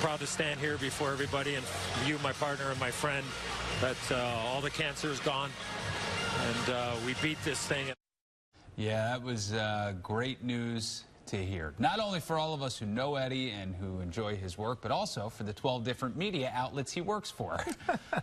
proud to stand here before everybody and you, my partner, and my friend, that all the cancer is gone, and we beat this thing. Yeah, that was great news to hear. Not only for all of us who know Eddie and who enjoy his work, but also for the 12 different media outlets he works for.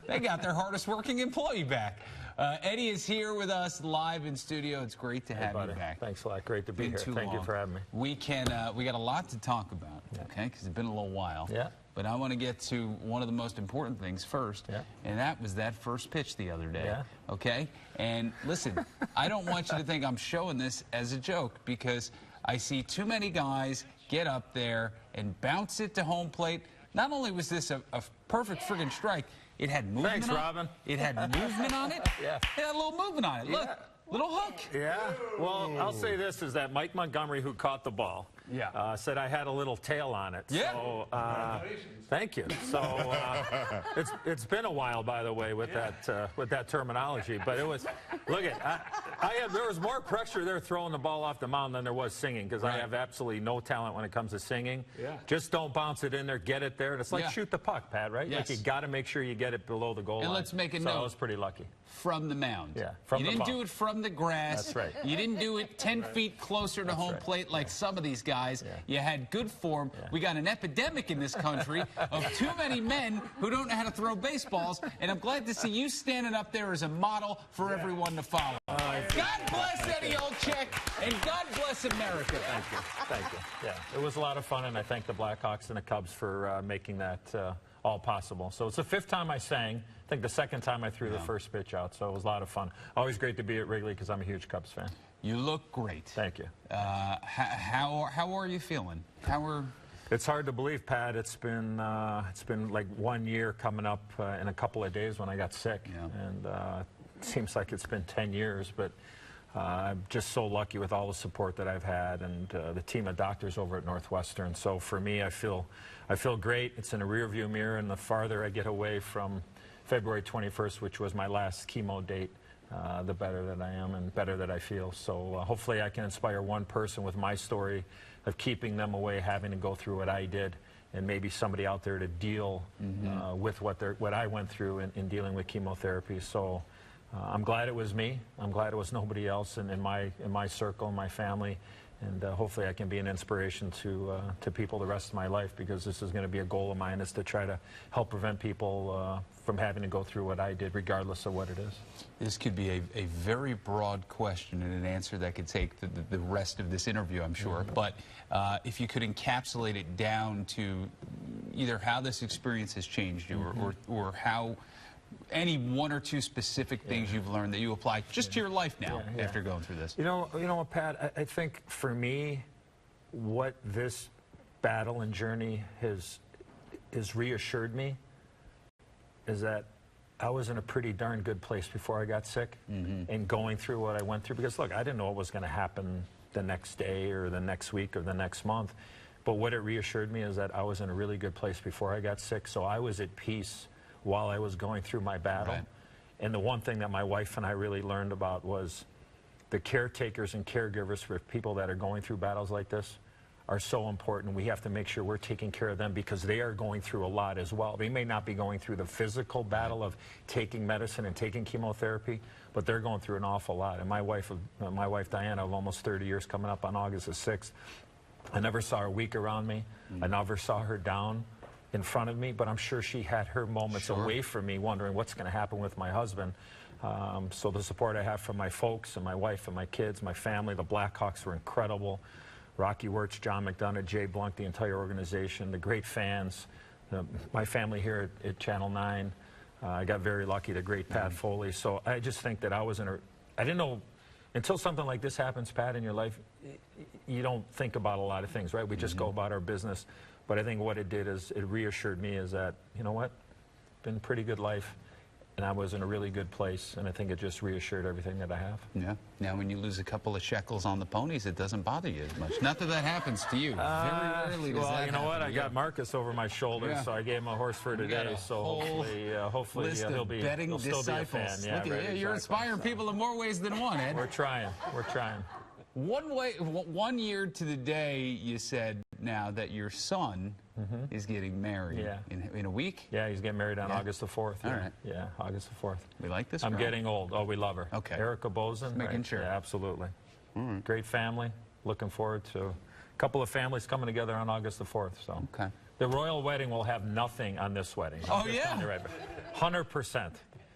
They got their hardest working employee back. Eddie is here with us live in studio. It's great to have you back. Thanks a lot. Great to be here. Thank you for having me. We got a lot to talk about, okay, because it's been a little while. Yeah. But I want to get to one of the most important things first, and that was that first pitch the other day, okay? And listen, I don't want you to think I'm showing this as a joke, because I see too many guys get up there and bounce it to home plate. Not only was this a perfect friggin' strike, it had movement. Thanks, Robin. It had movement on it. Yeah. It had a little movement on it. Look, little hook. Yeah. Well, I'll say this, is that Mike Montgomery, who caught the ball, said I had a little tail on it. Yeah. So, thank you. So it's been a while, by the way, with that terminology. But it was, look at, there was more pressure there throwing the ball off the mound than there was singing, because I have absolutely no talent when it comes to singing. Yeah. Just don't bounce it in there, get it there. And it's like shoot the puck, Pat, right? Yes. Like you got to make sure you get it below the goal line. And let's make a note. I was pretty lucky. From the mound. Yeah, from the You didn't mound. do it from the grass. That's right. You didn't do it 10 feet closer to home plate like some of these guys. You had good form. We got an epidemic in this country of too many men who don't know how to throw baseballs, and I'm glad to see you standing up there as a model for everyone to follow. God bless Eddie Olczyk, and God bless America. Thank you. Thank you. Yeah, it was a lot of fun, and I thank the Blackhawks and the Cubs for making that all possible. So it's the 5th time I sang. I think the 2nd time I threw the first pitch out, so it was a lot of fun. Always great to be at Wrigley because I'm a huge Cubs fan. You look great. Thank you. How are you feeling? It's hard to believe, Pat. It's been like 1 year coming up in a couple of days when I got sick, and it seems like it's been 10 years. But I'm just so lucky with all the support that I've had, and the team of doctors over at Northwestern. So for me, I feel great. It's in a rearview mirror, and the farther I get away from February 21st, which was my last chemo date, the better that I am and better that I feel. So hopefully I can inspire one person with my story of keeping them away, having to go through what I did, and maybe somebody out there to deal with what I went through in dealing with chemotherapy. So I'm glad it was me. I'm glad it was nobody else in my circle, in my family. And hopefully I can be an inspiration to people the rest of my life, because this is going to be a goal of mine, is to try to help prevent people from having to go through what I did, regardless of what it is. This could be a very broad question and an answer that could take the rest of this interview, I'm sure. But if you could encapsulate it down to either how this experience has changed you, or how any 1 or 2 specific things you've learned that you apply just to your life now after going through this. You know what, Pat, I think for me, what this battle and journey has reassured me is that I was in a pretty darn good place before I got sick, and going through what I went through. Because look, I didn't know what was going to happen the next day or the next week or the next month, but what it reassured me is that I was in a really good place before I got sick. So I was at peace while I was going through my battle. Right. And the one thing that my wife and I really learned about was the caretakers and caregivers for people that are going through battles like this are so important. We have to make sure we're taking care of them, because they are going through a lot as well. They may not be going through the physical battle of taking medicine and taking chemotherapy, but they're going through an awful lot. And my wife Diana, of almost 30 years, coming up on August the 6th, I never saw her weak around me. I never saw her down in front of me, but I'm sure she had her moments away from me, wondering what's going to happen with my husband. So the support I have from my folks and my wife and my kids, my family, the Blackhawks were incredible. Rocky Wirtz, John McDonough, Jay Blunk, the entire organization, the great fans, my family here at Channel 9. I got very lucky, the great Pat Foley. So I just think that I didn't know, until something like this happens, Pat, in your life, you don't think about a lot of things, right? We just go about our business. But I think what it did is it reassured me is that, you know what, been a pretty good life, and I was in a really good place, and I think it just reassured everything that I have. Yeah. Now, when you lose a couple of shekels on the ponies, it doesnn't bother you as much. Not that that happens to you. Very rarely does that Well, you know what? happen. I got Marcus over my shoulder, so I gave him a horse for today. So hopefully he'll still be a fan. Yeah, you're inspiring people in more ways than one, Ed. We're trying. We're trying. 1 year to the day, you said, now that your son is getting married in a week? Yeah, he's getting married on August the 4th. All right. Yeah, August the 4th. We like this I'm girl? getting old. Oh, we love her. Okay. Erica Bozen. Making sure. Yeah, absolutely. Great family. Looking forward to a couple of families coming together on August the 4th. So. Okay. The royal wedding will have nothing on this wedding. Oh, yeah? 100%.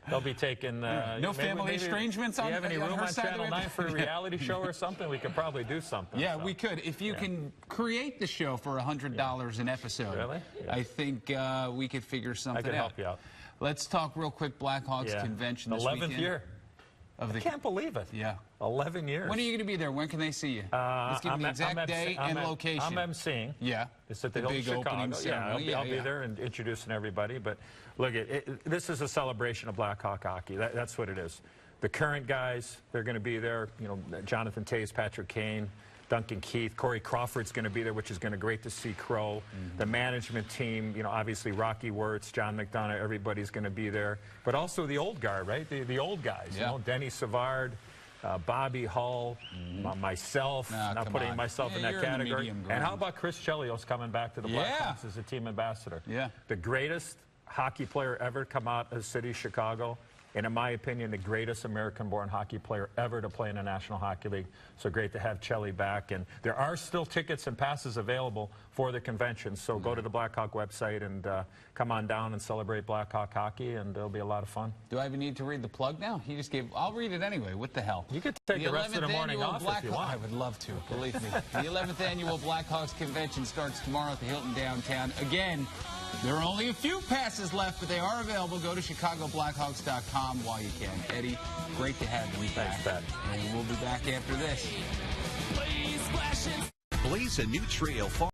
They'll be taking... no family estrangements on her side? Do you have any room on side Channel 9 for a reality show or something? We could probably do something. Yeah, we could. If you can create the show for $100 an episode, really? I think we could figure something out. I could help you out. Let's talk real quick Blackhawks convention this 11th weekend. year. I can't believe it. Yeah. 11 years. When are you going to be there? When can they see you? Let's give them the exact day and location. I'm emceeing. Yeah. It's at the Hilton Chicago. Yeah, I'll be there and introducing everybody. But look, this is a celebration of Blackhawk hockey. That's what it is. The current guys, they're going to be there. You know, Jonathan Toews, Patrick Kane, Duncan Keith, Corey Crawford's going to be there, which is going to be great to see Crow. The management team, you know, obviously Rocky Wirtz, John McDonough, everybody's going to be there. But also the old guard, right? The old guys, you know, Denny Savard, Bobby Hull, myself, not putting myself in that category. And how about Chris Chelios coming back to the Blackhawks as a team ambassador? Yeah. The greatest hockey player ever come out of the city of Chicago. And in my opinion, the greatest American-born hockey player ever to play in the National Hockey League. So great to have Chelly back. And there are still tickets and passes available for the convention. So go to the Blackhawk website and come on down and celebrate Blackhawk hockey, and it'll be a lot of fun. Do I even need to read the plug now? He just gave. I'll read it anyway. What the hell? You could take the rest of the morning off if you want. I would love to, believe me. The 11th annual Blackhawks convention starts tomorrow at the Hilton downtown. Again, there are only a few passes left, but they are available. Go to ChicagoBlackhawks.com while you can. Eddie, great to have you back. Thanks, and we'll be back after this. Blaze a new trail.